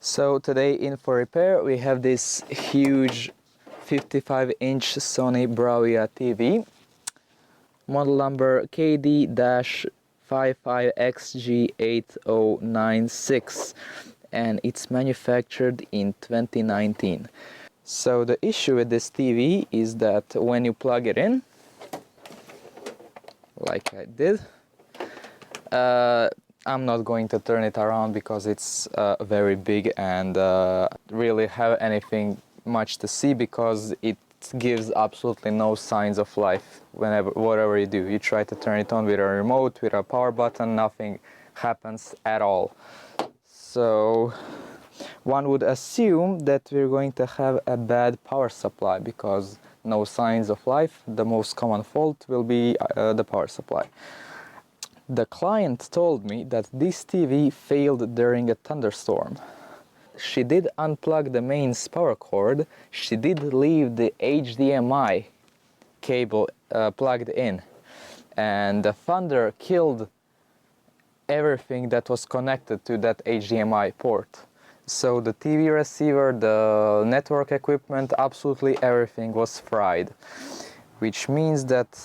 So today in FrugalRepair we have this huge 55-inch Sony Bravia TV, model number KD-55XG8096, and it's manufactured in 2019. So the issue with this TV is that when you plug it in, like I did, I'm not going to turn it around because it's very big and really have anything much to see, because it gives absolutely no signs of life. Whatever you do, you try to turn it on with a remote, with a power button, nothing happens at all. So one would assume that we're going to have a bad power supply, because no signs of life. The most common fault will be the power supply. The client told me that this TV failed during a thunderstorm. She did unplug the mains power cord, she did leave the HDMI cable plugged in, and the thunder killed everything that was connected to that HDMI port. So the TV receiver, the network equipment, absolutely everything was fried. Which means that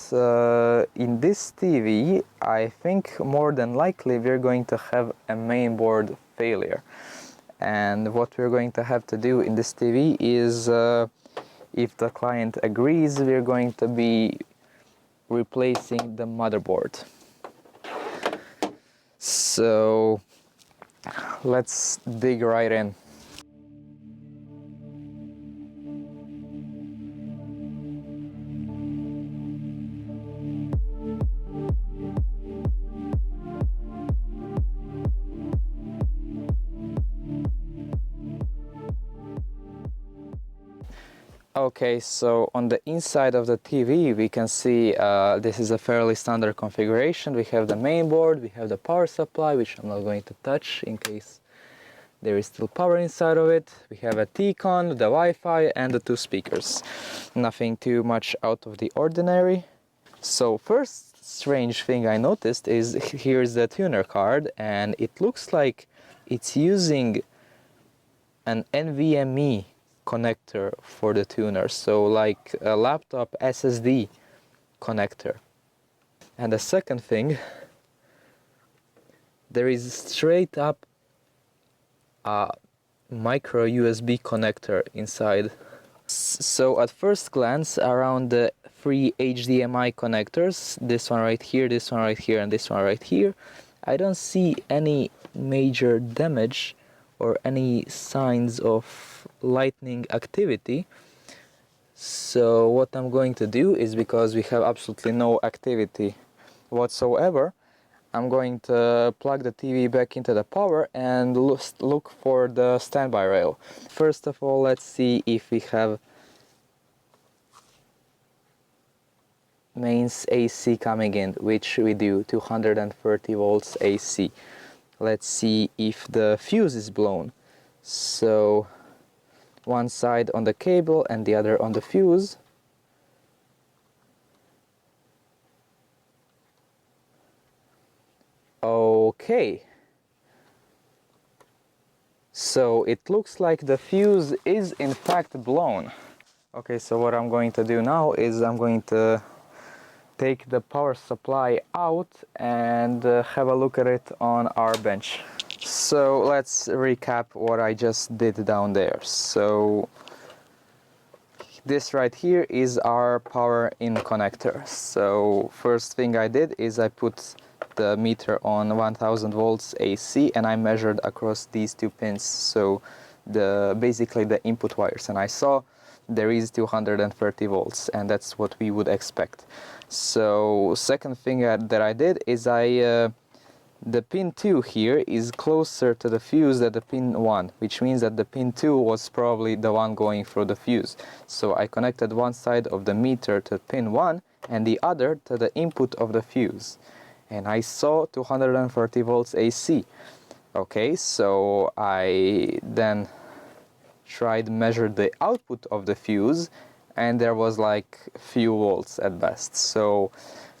in this TV, I think more than likely we're going to have a mainboard failure. And what we're going to have to do in this TV is, if the client agrees, we're going to be replacing the motherboard. So let's dig right in. Okay, so on the inside of the TV we can see this is a fairly standard configuration. We have the main board, we have the power supply, which I'm not going to touch in case there is still power inside of it. We have a T-con, the Wi-Fi, and the two speakers. Nothing too much out of the ordinary. So first strange thing I noticed is here's the tuner card, and it looks like it's using an NVMe connector for the tuner, so like a laptop SSD connector. And the second thing, there is straight up a micro USB connector inside. So at first glance, around the three HDMI connectors, this one right here, this one right here, and this one right here, I don't see any major damage or any signs of lightning activity. So what I'm going to do is, because we have absolutely no activity whatsoever, I'm going to plug the TV back into the power and look for the standby rail. First of all, let's see if we have mains AC coming in, which we do, 230 volts AC. Let's see if the fuse is blown. So one side on the cable and the other on the fuse. Okay. So it looks like the fuse is in fact blown. Okay, so what I'm going to do now is I'm going to take the power supply out and have a look at it on our bench. So let's recap what I just did down there. So this right here is our power in connector. So first thing I did is I put the meter on 1000 volts AC and I measured across these two pins, so basically the input wires, and I saw there is 230 volts, and that's what we would expect. So second thing that I did is the pin 2 here is closer to the fuse than the pin 1, which means that the pin 2 was probably the one going through the fuse. So I connected one side of the meter to pin 1 and the other to the input of the fuse, and I saw 230 volts AC. Okay, so I then tried measure the output of the fuse, and there was like few volts at best. So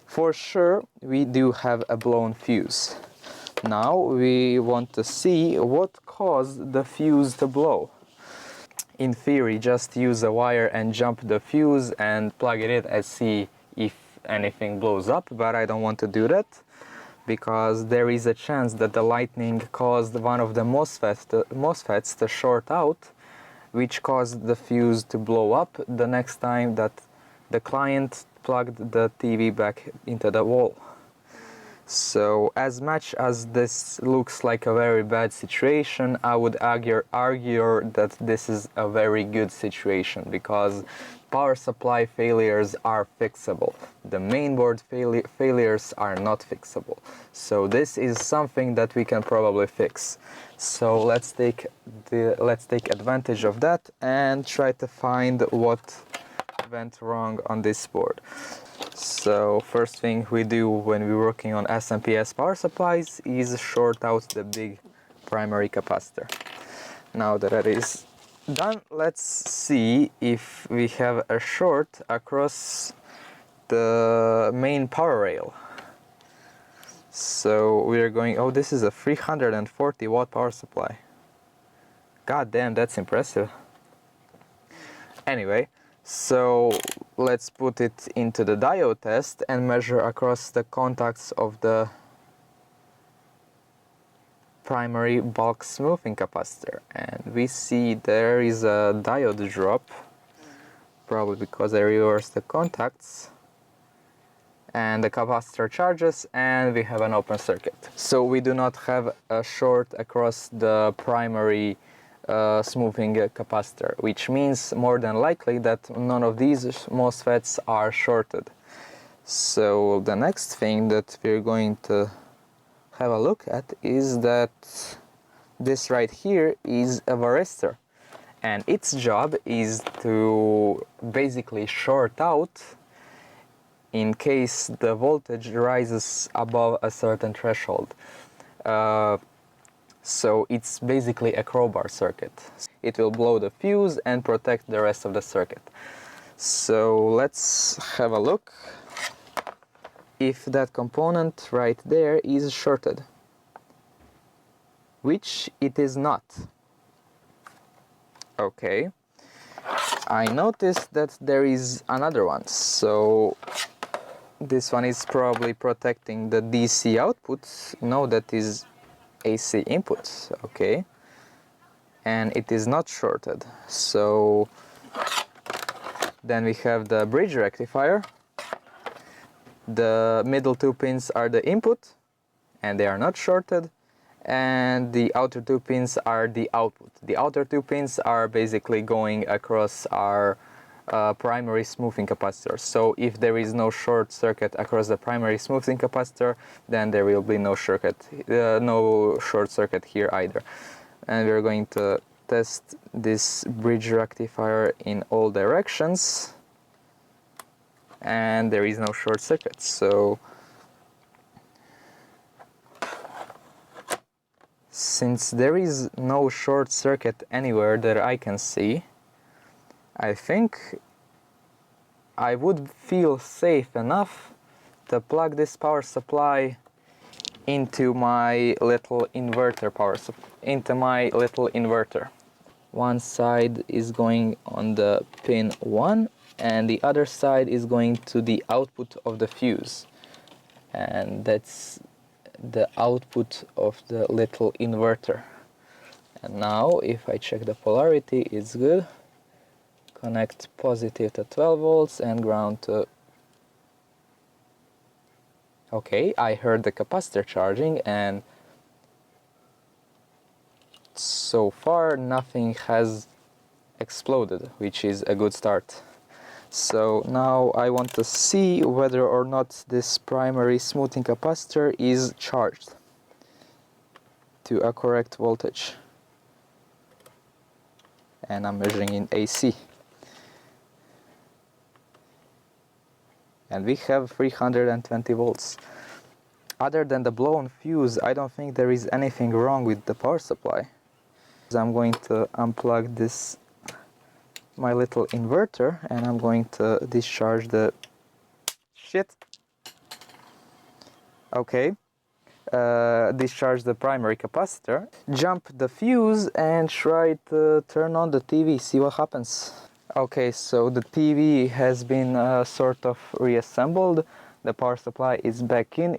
for sure we do have a blown fuse. Now we want to see what caused the fuse to blow. In theory, just use a wire and jump the fuse and plug it in and see if anything blows up, but I don't want to do that because there is a chance that the lightning caused one of the MOSFETs to short out, which caused the fuse to blow up the next time that the client plugged the TV back into the wall. So as much as this looks like a very bad situation, I would argue that this is a very good situation because power supply failures are fixable. The mainboard failures are not fixable. So this is something that we can probably fix. So let's take advantage of that and try to find what went wrong on this board. So first thing we do when we're working on SMPS power supplies is short out the big primary capacitor. Now that it is done, let's see if we have a short across the main power rail. So we're going, oh, this is a 340 watt power supply. God damn, that's impressive. Anyway, so let's put it into the diode test and measure across the contacts of the primary bulk smoothing capacitor. And we see there is a diode drop, probably because I reversed the contacts. And the capacitor charges and we have an open circuit. So we do not have a short across the primary smoothing capacitor, which means more than likely that none of these MOSFETs are shorted. So the next thing that we're going to have a look at is that this right here is a varistor, and its job is to basically short out in case the voltage rises above a certain threshold. So it's basically a crowbar circuit. It will blow the fuse and protect the rest of the circuit. So let's have a look if that component right there is shorted, which it is not. Okay, I noticed that there is another one. So this one is probably protecting the DC output. No, that is AC inputs, okay, and it is not shorted. So then we have the bridge rectifier. The middle two pins are the input and they are not shorted, and the outer two pins are the output. The outer two pins are basically going across our primary smoothing capacitor. So if there is no short circuit across the primary smoothing capacitor, then there will be no short circuit here either. And we're going to test this bridge rectifier in all directions, and there is no short circuit. So since there is no short circuit anywhere that I can see, I think I would feel safe enough to plug this power supply into my little inverter One side is going on the pin 1 and the other side is going to the output of the fuse. And that's the output of the little inverter. And now if I check the polarity, it's good. Connect positive to 12 volts and ground to... Okay, I heard the capacitor charging, and so far nothing has exploded, which is a good start. So now I want to see whether or not this primary smoothing capacitor is charged to a correct voltage. And I'm measuring in AC. And we have 320 volts. Other than the blown fuse, I don't think there is anything wrong with the power supply. I'm going to unplug my little inverter, and I'm going to discharge the shit. Okay, discharge the primary capacitor, jump the fuse and try to turn on the TV, see what happens. Okay, so the TV has been sort of reassembled. The power supply is back in.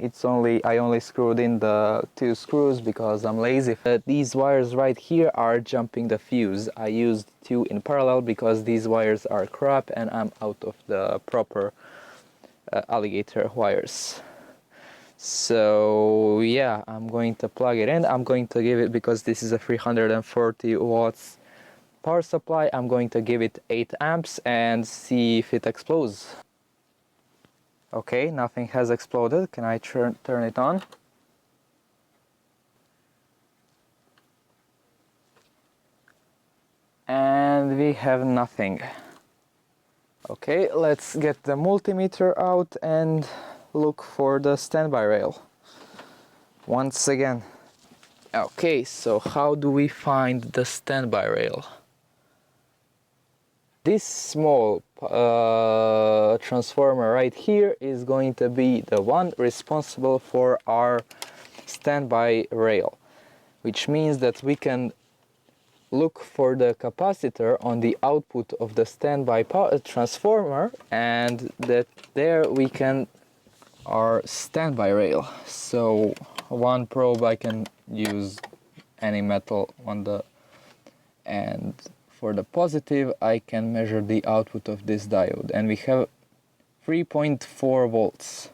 I only screwed in the 2 screws because I'm lazy. These wires right here are jumping the fuse. I used 2 in parallel because these wires are crap and I'm out of the proper alligator wires. So yeah, I'm going to plug it in. I'm going to give it, because this is a 340 watts power supply, I'm going to give it 8 amps and see if it explodes. Okay, nothing has exploded. Can I turn it on? And we have nothing. Okay, let's get the multimeter out and look for the standby rail once again. Okay, so how do we find the standby rail? This small transformer right here is going to be the one responsible for our standby rail, which means that we can look for the capacitor on the output of the standby power transformer, and that there we can our standby rail. So one probe, I can use any metal on the, and for the positive I can measure the output of this diode, and we have 3.4 volts.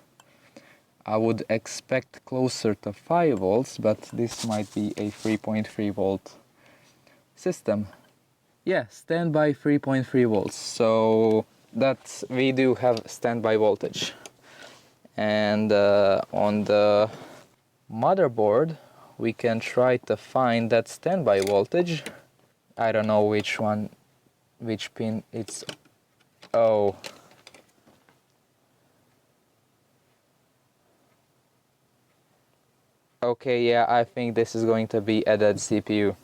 I would expect closer to 5 volts, but this might be a 3.3 volt system. Yeah, standby 3.3 volts, so that we do have standby voltage. And on the motherboard we can try to find that standby voltage. I don't know which one, which pin it's... oh. Okay, yeah, I think this is going to be a dead CPU.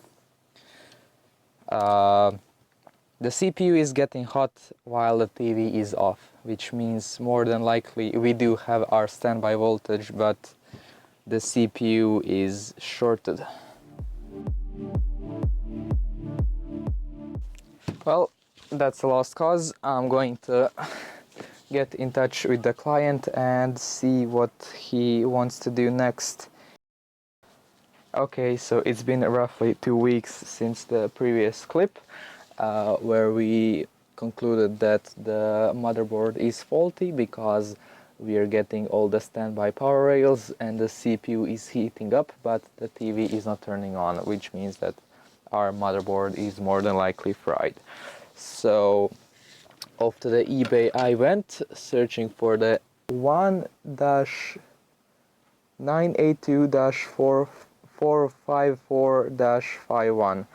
The CPU is getting hot while the TV is off, which means more than likely we do have our standby voltage, but the CPU is shorted. Well, that's a lost cause. I'm going to get in touch with the client and see what he wants to do next. Okay, so it's been roughly 2 weeks since the previous clip, where we concluded that the motherboard is faulty because we are getting all the standby power rails and the CPU is heating up, but the TV is not turning on, which means that our motherboard is more than likely fried. So off to the eBay I went, searching for the 1-982-454-51.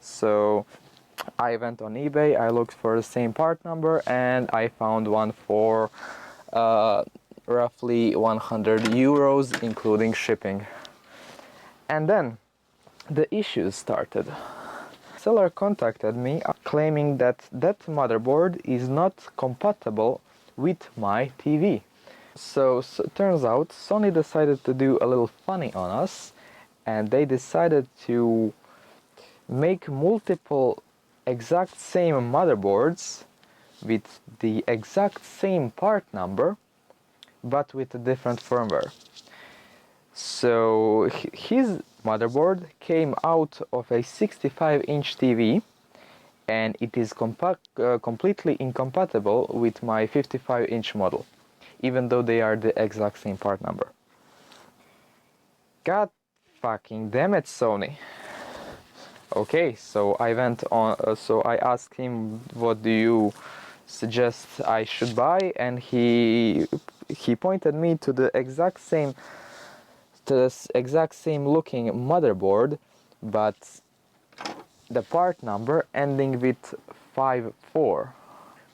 So I went on eBay, I looked for the same part number, and I found one for roughly 100 euros including shipping. And then the issues started. Seller contacted me claiming that that motherboard is not compatible with my TV. So turns out Sony decided to do a little funny on us, and they decided to make multiple exact same motherboards with the exact same part number but with a different firmware. So his motherboard came out of a 65-inch TV, and it is completely incompatible with my 55-inch model, even though they are the exact same part number. God fucking damn it, Sony. Okay, so I went on, so I asked him, what do you suggest I should buy, and he pointed me to the exact same looking motherboard, but the part number ending with 54,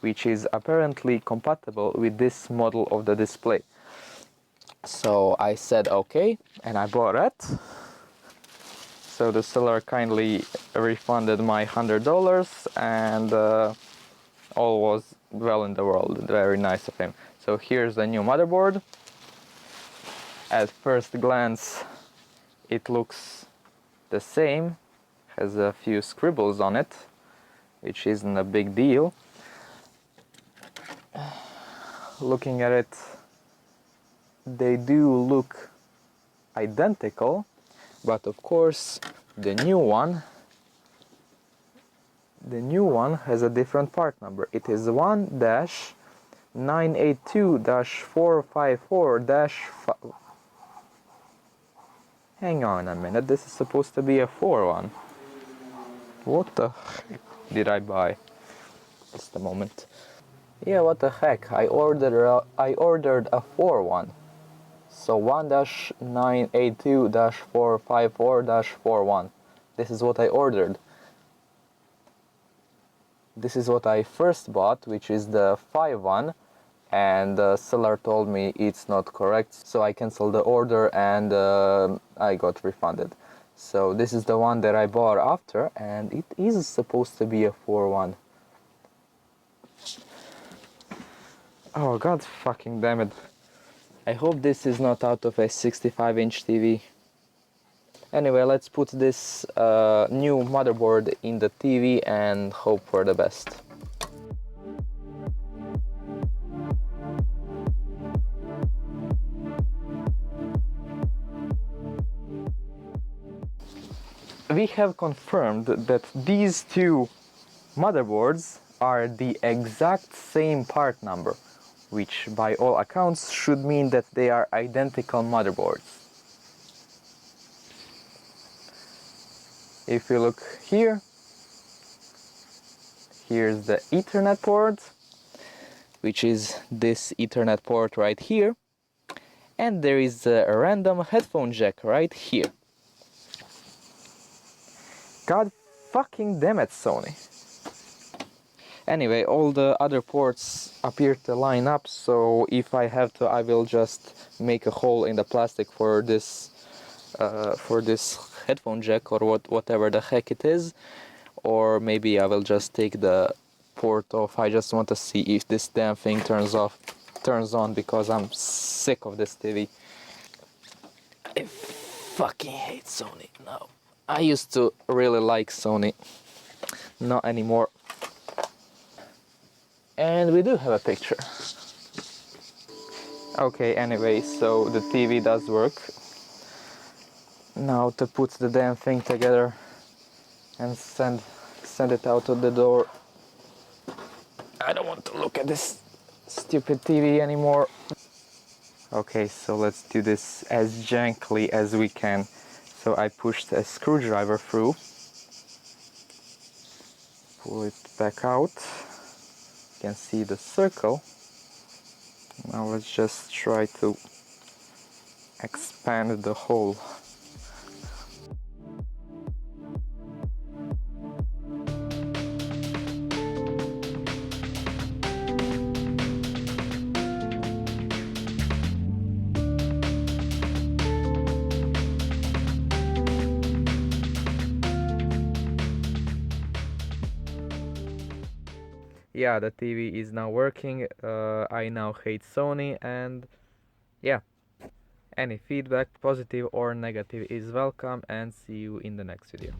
which is apparently compatible with this model of the display. So I said okay, and I bought it. So the seller kindly refunded my $100, and all was well in the world. Very nice of him. So here's the new motherboard. At first glance it looks the same, has a few scribbles on it, which isn't a big deal. Looking at it, they do look identical, but of course the new one has a different part number. It is 1-982-454-5. Hang on a minute, this is supposed to be a 4 one. What the heck did I buy? Just a moment. Yeah, what the heck, I ordered a 4 one. So 1-982-454-41. This is what I ordered. This is what I first bought, which is the 5 one, and the seller told me it's not correct, so I canceled the order and I got refunded. So this is the one that I bought after, and it is supposed to be a 4 one. Oh god fucking damn it. I hope this is not out of a 65-inch TV. Anyway, let's put this new motherboard in the TV and hope for the best. We have confirmed that these two motherboards are the exact same part number, which by all accounts should mean that they are identical motherboards. If you look here, here's the Ethernet port, which is this Ethernet port right here, and there is a random headphone jack right here. God fucking damn it, Sony. Anyway, all the other ports appear to line up, so if I have to, I will just make a hole in the plastic for this headphone jack or whatever the heck it is, or maybe I will just take the port off. I just want to see if this damn thing turns on, because I'm sick of this TV. I fucking hate Sony now. I used to really like Sony, not anymore. And we do have a picture. Okay, anyway, so the TV does work. Now to put the damn thing together and send it out of the door. I don't want to look at this stupid TV anymore. Okay, so let's do this as gently as we can. So I pushed a screwdriver through. Pull it back out. You can see the circle. Now let's just try to expand the hole. Yeah, the TV is now working. I now hate Sony, and yeah, any feedback, positive or negative, is welcome, and see you in the next video.